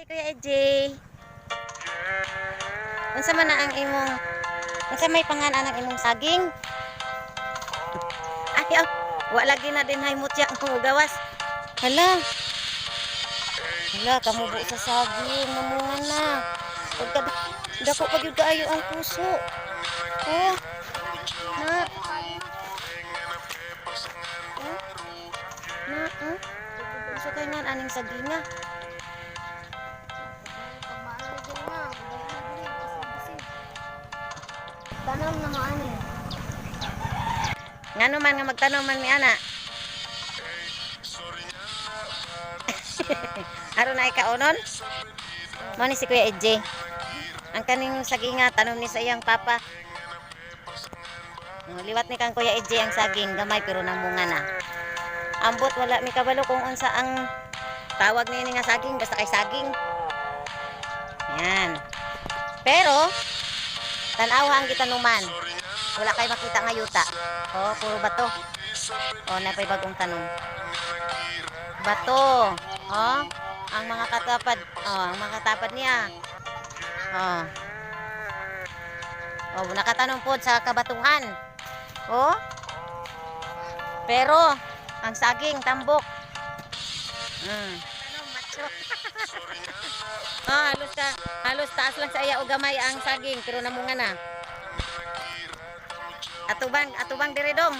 Hi Kuya EJ. Unsa man na ang imong unsa may pangalan ang imong saging? Ayaw, wa lagi na din hay mutya ang gawas. Hala. Hala, kamubo sa saging, mamungan na. Pagka dako pa gyud kaayo ang puso. Oh. Na. Unsa kay nan aning saginga? Tanong na mo ani. Ngano man nga magtanong man mi ana? Aron na ikaunon? Mo ni si Kuya EJ. Ang kaning saginga tanom ni sa iyang papa. Liwat ni kang Kuya EJ ang saging gamay pero namunga na. Ambot wala mi kabalo kung unsa ang tawag ni nga saging basta kay saging. Yan. Pero tanawa ang gitanuman. Wala kay makita nga yuta. Oh, puro bato. Oh, napay bagong tanong. Bato. Oh, ang mga katapad. Oh, ang mga katapad niya. Oh. Oh, nakatanong po sa kabatuhan. Oh. Pero ang saging tambok. Oh, halos taas lang sa iya o gamay ang saging pero namunga na. Atubang diri dong.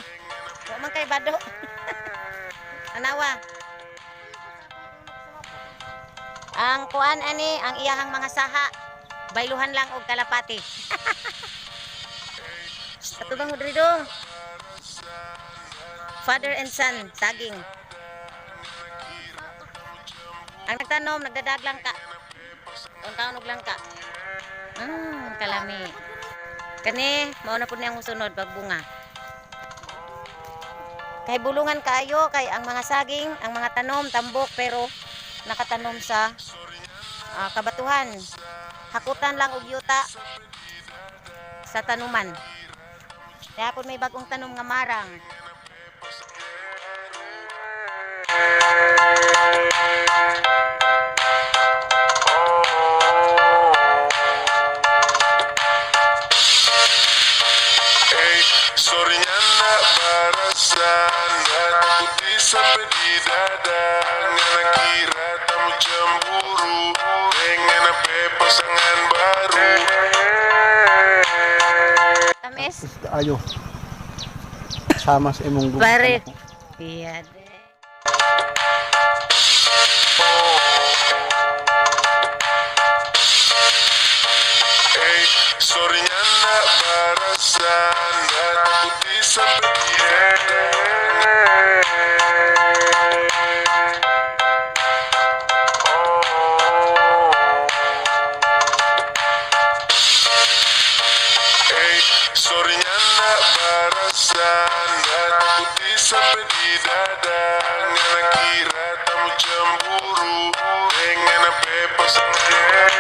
Wa man kay bado. Anawa. Ang kuan ani ang iyahang mga saha. Bayluhan lang og kalapati. Atubang diri dong. Father and son, saging. Ang nagtanom, nagdadaglang ka. Ang kaunog lang ka. Kalami. Kani, mauna po niyang sunod pagbunga. Kay bulungan kayo, kay ang mga saging, ang mga tanom, tambok, pero nakatanom sa kabatuhan. Hakutan lang og yuta sa tanuman. Kaya po may bagong tanom nga marang. Sorry na barasan at puti sa pedidada nga nakira tamo jamburu dengan na pepasangan baru. Tamis? Ayo. Sama sa imong gusto. Pare. Iya. Sorry na barasan at puti sa pedidada. Sorry na barasan at puti sa pedidada nga nakira tamo jamburu dengan na pepasangan.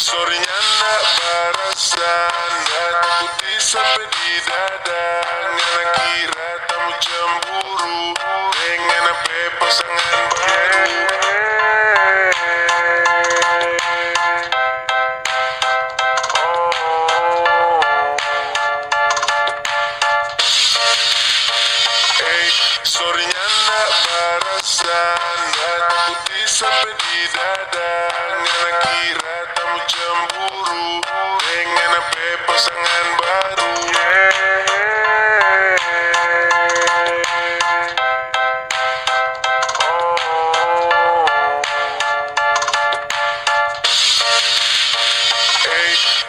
Sorry na barasan at puti sa pedidada nga nakira tamo jamburu dengan na pepasangan baru. Sorry na barasan at puti sa pedidada nga nakira tamo jamburu dengan na pepasangan baru.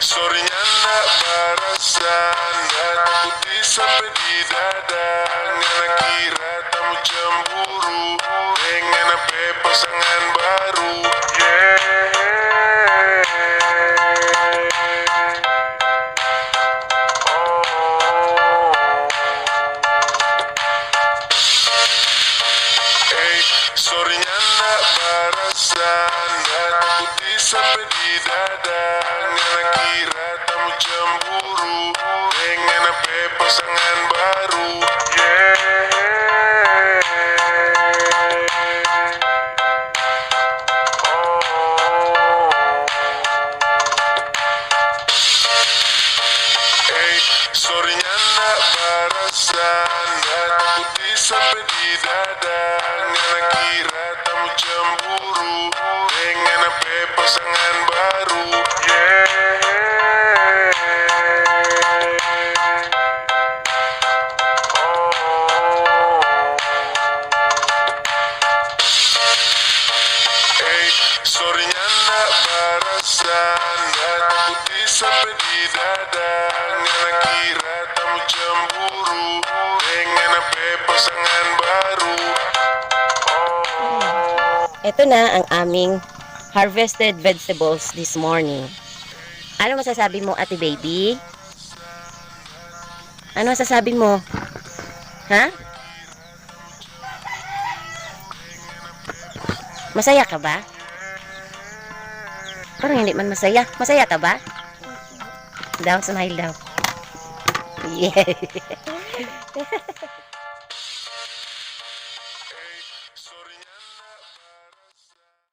Sorry na barasan at puti sa pedidada nga nakira tamo jamburu dengan na pepasangan baru. Sorry na barasan at puti sa pedidada nga nakira tamo cemburu dengan apa pasangan baru. Yeah. Hey, sorrynya nak barasan, takut sampai di dada. Ngana kira tamu cemburu dengan apa pasangan baru. Hey, sorrynya nak barasan, takut sampai di dada. Ngana kira tamu cemburu dengan apa pasangan baru. Ito na ang aming harvested vegetables this morning. Ano masasabi mo, Ate Baby? Ano masasabi mo? Ha? Masaya ka ba? Parang hindi man masaya. Masaya ka ba? Daw, smile daw. Yeah.